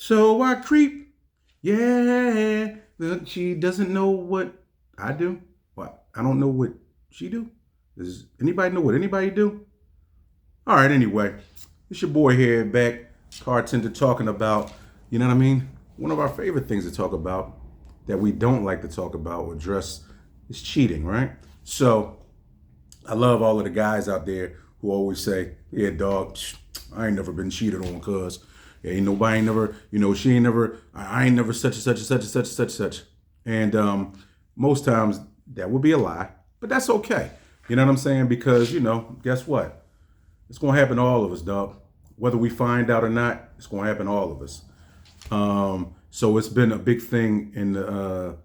So I creep. Yeah. She doesn't know what I do. What? I don't know what she do. Does anybody know what anybody do? All right, anyway. It's your boy here back, Cartender, talking about, you know what I mean? One of our favorite things to talk about that we don't like to talk about or address is cheating, right? So I love all of the guys out there who always say, yeah, dog, I ain't never been cheated on, cuz ain't nobody ain't never, she ain't never, I ain't never such and such and such and such and such and such. And most times that would be a lie, but that's okay. You know what I'm saying? Because, guess what? It's going to happen to all of us, dog. Whether we find out or not, it's going to happen to all of us. So it's been a big thing in the,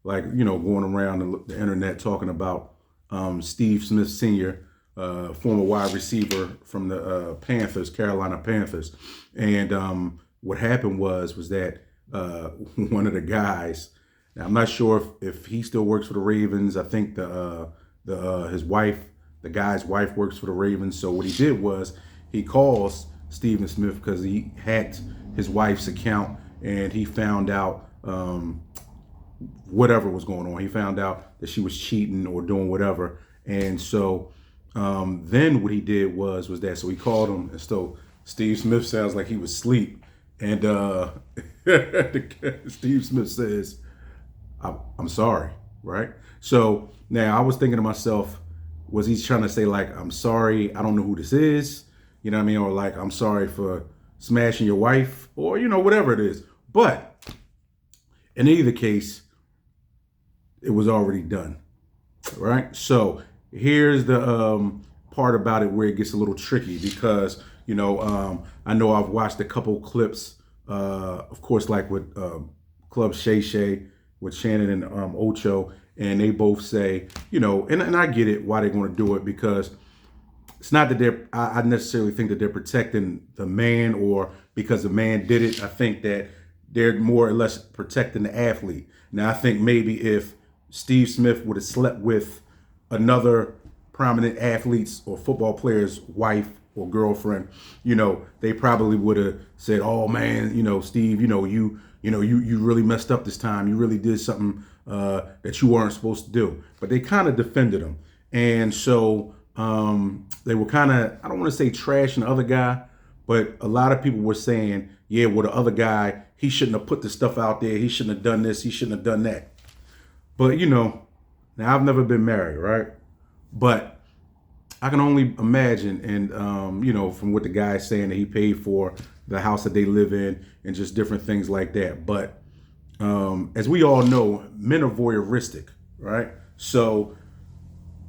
going around the internet talking about Steve Smith Sr., former wide receiver from the Panthers, Carolina Panthers. And what happened was that one of the guys, now I'm not sure if he still works for the Ravens. I think his wife, the guy's wife, works for the Ravens. So what he did was he calls Stephen Smith because he hacked his wife's account and he found out whatever was going on. He found out that she was cheating or doing whatever. And so then what he did was that, so he called him, and so Steve Smith sounds like he was asleep. And Steve Smith says, I'm sorry, right? So now I was thinking to myself, was he trying to say like, I'm sorry, I don't know who this is, you know what I mean? Or like, I'm sorry for smashing your wife, or, whatever it is. But in either case, it was already done, right? So here's the part about it where it gets a little tricky because, I know I've watched a couple clips, of course, like with Club Shay Shay, with Shannon and Ocho, and they both say, and I get it why they're going to do it, because it's not that I necessarily think that they're protecting the man or because the man did it. I think that they're more or less protecting the athlete. Now, I think maybe if Steve Smith would have slept with another prominent athlete's or football player's wife or girlfriend, they probably would have said, "Oh man, Steve, you really messed up this time. You really did something that you weren't supposed to do." But they kind of defended him, and so they were kind of, I don't want to say trashing the other guy, but a lot of people were saying, "Yeah, well, the other guy, he shouldn't have put the stuff out there. He shouldn't have done this. He shouldn't have done that." But now I've never been married, right? But I can only imagine, and from what the guy's saying, that he paid for the house that they live in and just different things like that. But as we all know, men are voyeuristic, right? So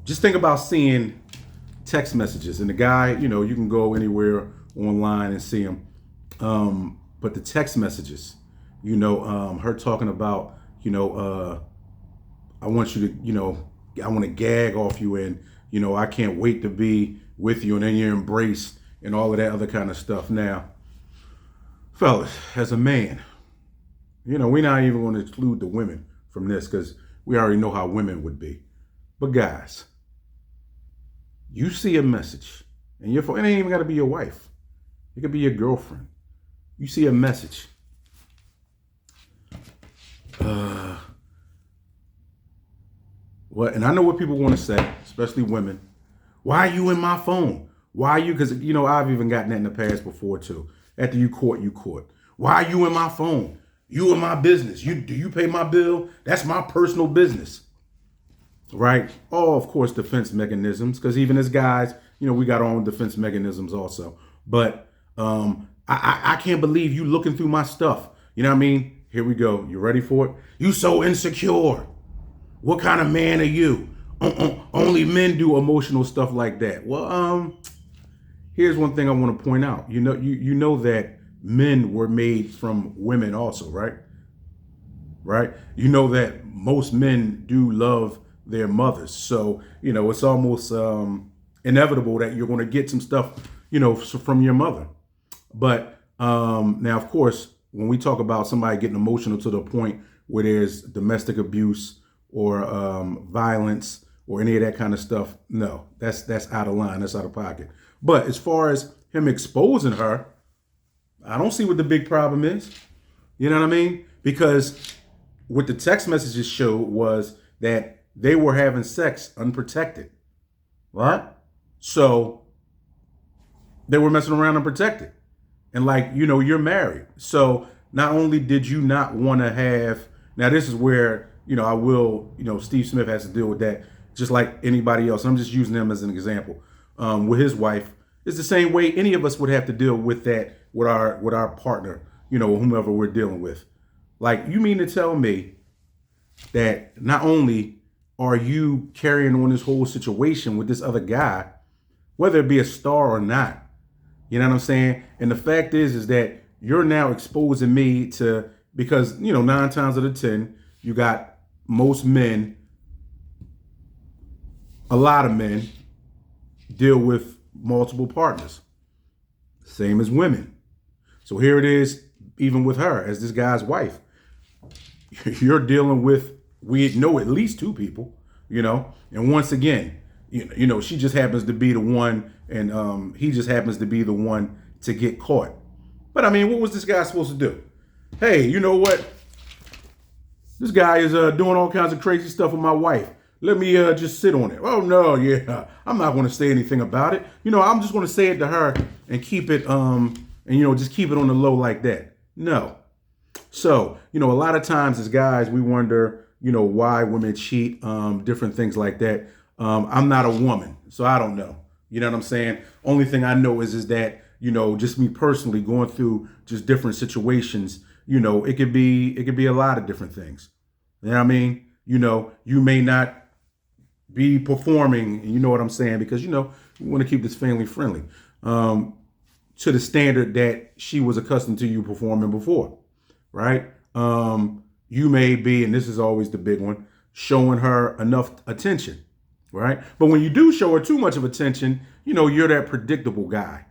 just think about seeing text messages, and the guy, you can go anywhere online and see him. But the text messages, her talking about, I want you to, I want to gag off you, and I can't wait to be with you, and then your embrace and all of that other kind of stuff. Now, fellas, as a man, we're not even going to exclude the women from this because we already know how women would be. But guys, you see a message, and it ain't even got to be your wife. It could be your girlfriend. You see a message. What? And I know what people want to say, especially women. Why are you in my phone? Why are you? Because, I've even gotten that in the past before, too. After you court. Why are you in my phone? You in my business. Do you pay my bill? That's my personal business. Right? Oh, of course, defense mechanisms. Because even as guys, we got our own defense mechanisms also. But I can't believe you looking through my stuff. You know what I mean? Here we go. You ready for it? You so insecure. What kind of man are you? Only men do emotional stuff like that. Well, here's one thing I want to point out. You know that men were made from women also, right? Right? You know that most men do love their mothers. So, it's almost inevitable that you're going to get some stuff, from your mother. But now, of course, when we talk about somebody getting emotional to the point where there's domestic abuse or violence or any of that kind of stuff, no, that's out of line, that's out of pocket. But as far as him exposing her, I don't see what the big problem is. You know what I mean? Because what the text messages showed was that they were having sex unprotected, right? So they were messing around unprotected. And like, you're married. So not only did you not want to have, now this is where, I will, Steve Smith has to deal with that just like anybody else. I'm just using him as an example. With his wife, it's the same way any of us would have to deal with that with our partner, whomever we're dealing with. Like, you mean to tell me that not only are you carrying on this whole situation with this other guy, whether it be a star or not, you know what I'm saying? And the fact is that you're now exposing me to, because, 9 times out of 10, you got most men, a lot of men deal with multiple partners, same as women. So here it is, even with her as this guy's wife, you're dealing with, we know at least 2 people, and once again, she just happens to be the one, and he just happens to be the one to get caught. But I mean, what was this guy supposed to do? Hey, you know what? This guy is doing all kinds of crazy stuff with my wife. Let me just sit on it. Oh no, yeah, I'm not going to say anything about it. I'm just going to say it to her and keep it, just keep it on the low like that. No. So, a lot of times as guys, we wonder, why women cheat, different things like that. I'm not a woman, so I don't know. You know what I'm saying? Only thing I know is that, just me personally going through just different situations, it could be a lot of different things. You know what I mean? You may not be performing, you know what I'm saying? Because, we want to keep this family friendly, to the standard that she was accustomed to you performing before, right? You may be, and this is always the big one, showing her enough attention, right? But when you do show her too much of attention, you're that predictable guy.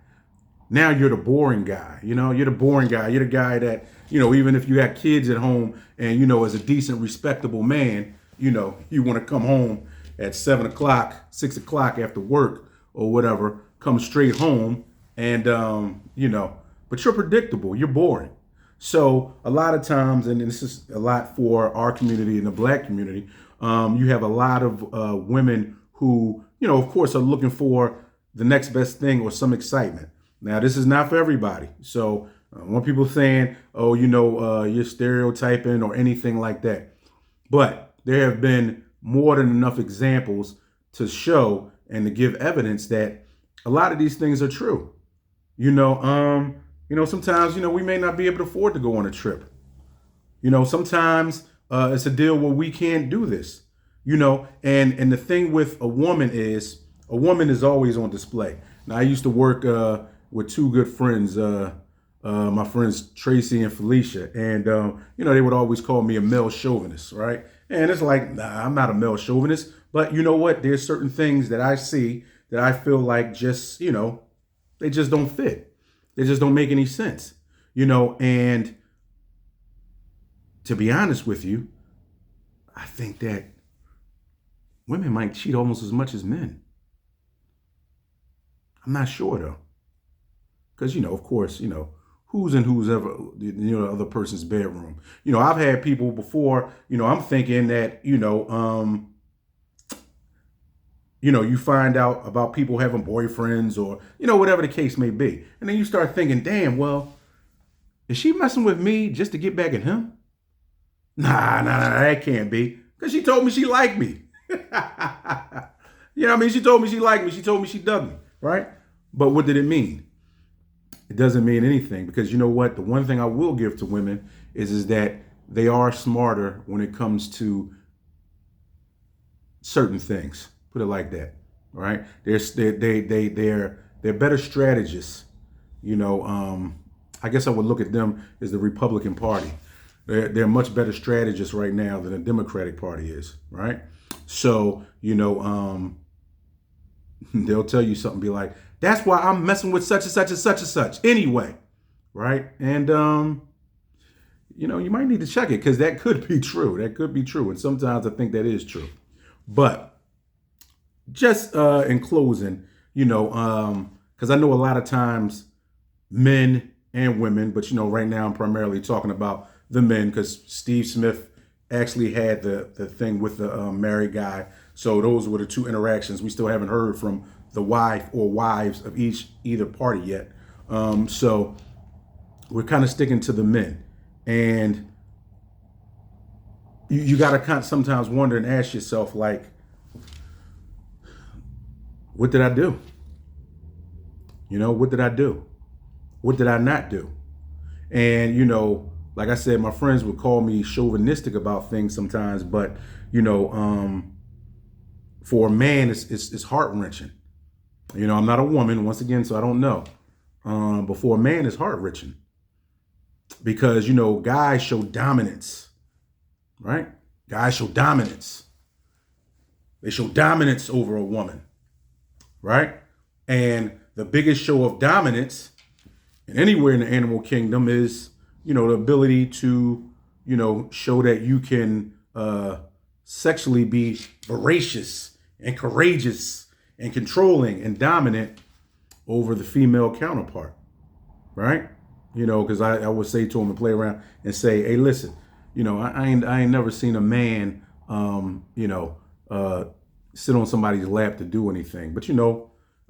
Now you're the boring guy, you're the boring guy. You're the guy that, even if you got kids at home and, as a decent, respectable man, you want to come home at 7 o'clock, 6 o'clock after work or whatever, come straight home and, but you're predictable, you're boring. So a lot of times, and this is a lot for our community and the Black community, you have a lot of women who, of course, are looking for the next best thing or some excitement. Now, this is not for everybody. So when people saying, oh, you're stereotyping or anything like that. But there have been more than enough examples to show and to give evidence that a lot of these things are true. Sometimes, we may not be able to afford to go on a trip. Sometimes it's a deal where we can't do this, and the thing with a woman is always on display. Now, I used to work with 2 good friends, my friends Tracy and Felicia, and, they would always call me a male chauvinist, right? And it's like, nah, I'm not a male chauvinist, but you know what? There's certain things that I see that I feel like just, they just don't fit. They just don't make any sense, and to be honest with you, I think that women might cheat almost as much as men. I'm not sure though. Because, of course, who's in who's ever, the other person's bedroom. I've had people before, I'm thinking that, you find out about people having boyfriends or, whatever the case may be. And then you start thinking, damn, well, is she messing with me just to get back at him? Nah, that can't be. Because she told me she liked me. She told me she liked me. She told me she dug me, right? But what did it mean? It doesn't mean anything, because you know what? The one thing I will give to women is that they are smarter when it comes to certain things. Put it like that, right? They're better strategists. I guess I would look at them as the Republican Party. They're much better strategists right now than the Democratic Party is, right? So they'll tell you something, be like, that's why I'm messing with such and such and such and such anyway, right? And you might need to check it, because that could be true. That could be true, and sometimes I think that is true. But just in closing, because I know a lot of times men and women, but right now I'm primarily talking about the men, because Steve Smith actually had the thing with the married guy. So those were the two interactions. We still haven't heard from the wife or wives of either party yet. So we're kind of sticking to the men. And you got to sometimes wonder and ask yourself, like, what did I do? What did I do? What did I not do? And, like I said, my friends would call me chauvinistic about things sometimes, but, for a man, it's heart-wrenching. I'm not a woman, once again, so I don't know. But for a man, it's heart-wrenching. Because, guys show dominance, right? Guys show dominance. They show dominance over a woman, right? And the biggest show of dominance in anywhere in the animal kingdom is, the ability to, show that you can sexually be voracious and courageous and controlling and dominant over the female counterpart, right? Because I would say to him and play around and say, hey, listen, I ain't never seen a man, sit on somebody's lap to do anything. But,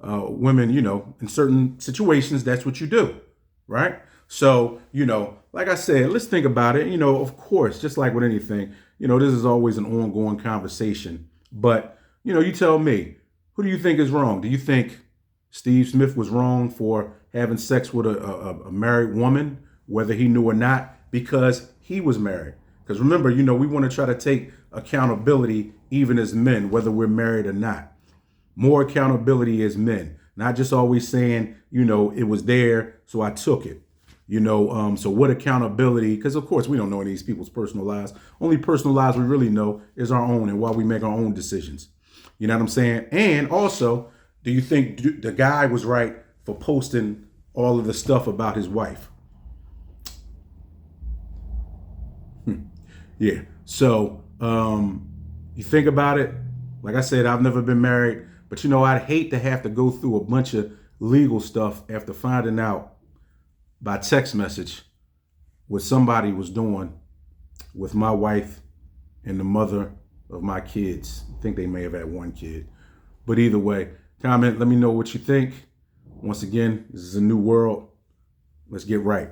women, in certain situations, that's what you do, right? So, like I said, let's think about it. Of course, just like with anything, this is always an ongoing conversation. But, you tell me, who do you think is wrong? Do you think Steve Smith was wrong for having sex with a married woman, whether he knew or not, because he was married? Because remember, we want to try to take accountability even as men, whether we're married or not. More accountability as men, not just always saying, it was there, so I took it. So what accountability? Because of course we don't know any of these people's personal lives. Only personal lives we really know is our own, and why we make our own decisions. You know what I'm saying? And also, do you think the guy was right for posting all of the stuff about his wife? Yeah. So you think about it. Like I said, I've never been married, but I'd hate to have to go through a bunch of legal stuff after finding out by text message what somebody was doing with my wife and the mother of my kids. I think they may have had one kid. But either way, comment, let me know what you think. Once again, this is a new world. Let's get right.